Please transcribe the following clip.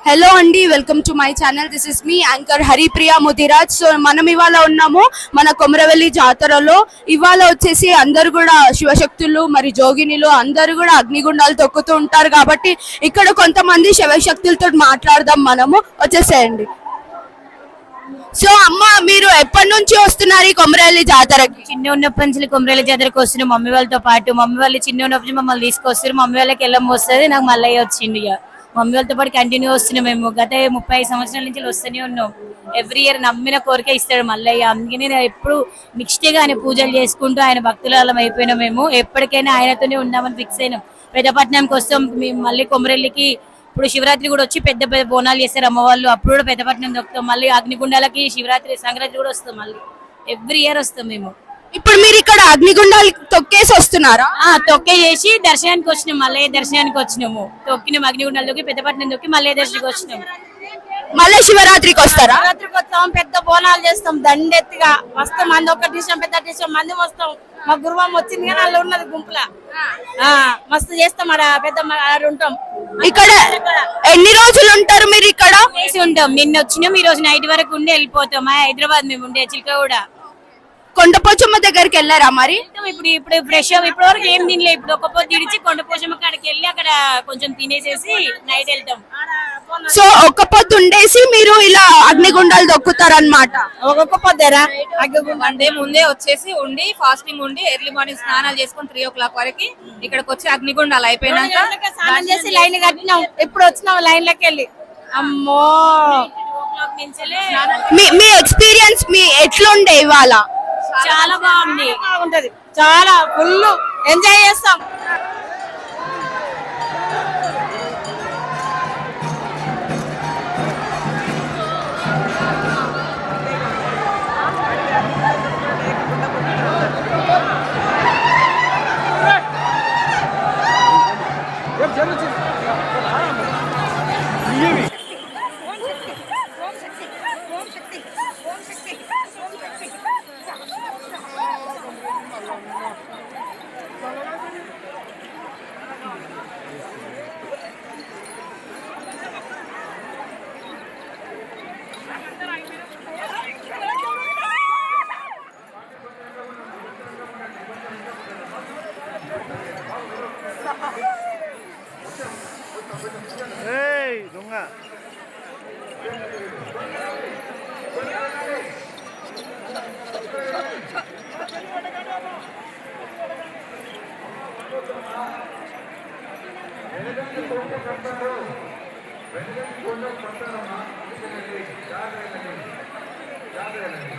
Hello అండి, welcome to my channel. This is me anchor Haripriya Mudiraj. So మనం ఇవాళ ఉన్నాము మన కొమరవెల్లి జాతరలో. ఇవాళ వచ్చేసి అందరు కూడా శివశక్తులు మరి జోగినిలు అందరూ కూడా అగ్నిగుండాలు తొక్కుతూ ఉంటారు కాబట్టి ఇక్కడ కొంతమంది శివశక్తులతో మాట్లాడదాం. మనము వచ్చేసేయండి. సో అమ్మ, మీరు ఎప్పటి నుంచి వస్తున్నారు ఈ కొమరవెల్లి జాతరకి? చిన్న ఉన్నప్పటి నుంచి కొమరవెల్లి జాతరకు వస్తున్నాం మమ్మీ వాళ్ళతో పాటు. మమ్మీ వాళ్ళు చిన్న ఉన్నప్పటి నుంచి మమ్మల్ని తీసుకొస్తారు. మమ్మీ వాళ్ళకి వెళ్ళం వస్తుంది, నాకు మల్లయ్య వచ్చింది. ఇక మమ్మీ వాళ్ళతో పాటు కంటిన్యూ వస్తున్నాం. మేము గత 30 సంవత్సరాల నుంచి వస్తూనే ఉన్నాం. ఎవ్రీ ఇయర్ నమ్మిన కోరిక ఇస్తాడు మల్లయ్య. అందుకని నేను ఎప్పుడు నిష్ఠగా ఆయన పూజలు చేసుకుంటూ ఆయన భక్తులం అయిపోయినాం. మేము ఎప్పటికైనా ఆయనతోనే ఉందామని ఫిక్స్ అయినాం. పెద్దపట్నంకి వస్తాం మేము. మళ్ళీ కొమరవెల్లికి ఇప్పుడు శివరాత్రి కూడా వచ్చి పెద్ద పెద్ద బోనాలు చేస్తారు అమ్మ వాళ్ళు. అప్పుడు కూడా పెద్దపట్నం దొక్కుతాం. మళ్ళీ అగ్నిగుండాలకి శివరాత్రి సంక్రాంతి కూడా వస్తాం. మళ్ళీ ఎవ్రీ ఇయర్ వస్తాం మేము. ఇప్పుడు మీరు ఇక్కడ అగ్నిగుండాలు తొక్కేసి వస్తున్నారా? తొక్కే చేసి దర్శనానికి వచ్చినాం. మల్లయ్య దర్శనానికి వచ్చినాము. తొక్కినాం అగ్నిగుండాలు తొక్కి పెద్దపట్నం తొక్కి మల్లయ్య దర్శనానికి వచ్చినాం. మళ్ళీ శివరాత్రికి వస్తారా? శివరాత్రికి వస్తాం, పెద్ద బోనాలు చేస్తాం, దండెత్తిగా వస్తాం. మంది ఒక డిషం పెద్ద డిషం మంది వస్తాం. మా గురువం వచ్చింది కానీ అలా ఉన్నది గుంపుల మస్తు చేస్తాం. ఆడ పెద్ద ఉంటాం. ఇక్కడ ఎన్ని రోజులు ఉంటారు మీరు? ఇక్కడ ఉంటాం. నిన్న వచ్చినాం, ఈ రోజు నైట్ వరకు ఉండి వెళ్ళిపోతాం. హైదరాబాద్ మేము ఉండే చిల్క కూడా. కొండపోచమ్మ దగ్గరికి వెళ్ళారా మరి? ఇప్పుడు ఫ్రెష్ ఇప్పటి వరకు ఏం తినలే. ఇప్పుడు ఒక పొద్దు ఇడిచి కొండపోచమ్మ కాడికి వెళ్ళి అక్కడ కొంచెం తినేసేసి నైట్ వెళ్తాం. సో ఒక్క పొద్దు ఉండేసి మీరు ఇలా అగ్నిగుండాలు దొక్కుతారన్నమాట? ఒక్కొక్క పొద్దురా అగ్నిగుండే ముందే వచ్చేసి ఉండి ఫాస్టింగ్ ఉండి ఎర్లీ మార్నింగ్ స్నానాలు చేసుకుని 3 o'clock వరకు ఇక్కడికి వచ్చి అగ్నిగుండాలు అయిపోయినాక స్నానం చేసి లైన్ కట్టినాం. ఇప్పుడు వచ్చినాం లైన్ లకి వెళ్ళి. అమ్మో, మీ ఎక్స్పీరియన్స్ మీ ఎట్లుండే ఇవాళ? చాలా బాగుంటది. చాలా ఫుల్ ఎంజాయ్ చేస్తాం. దొంగ వెనక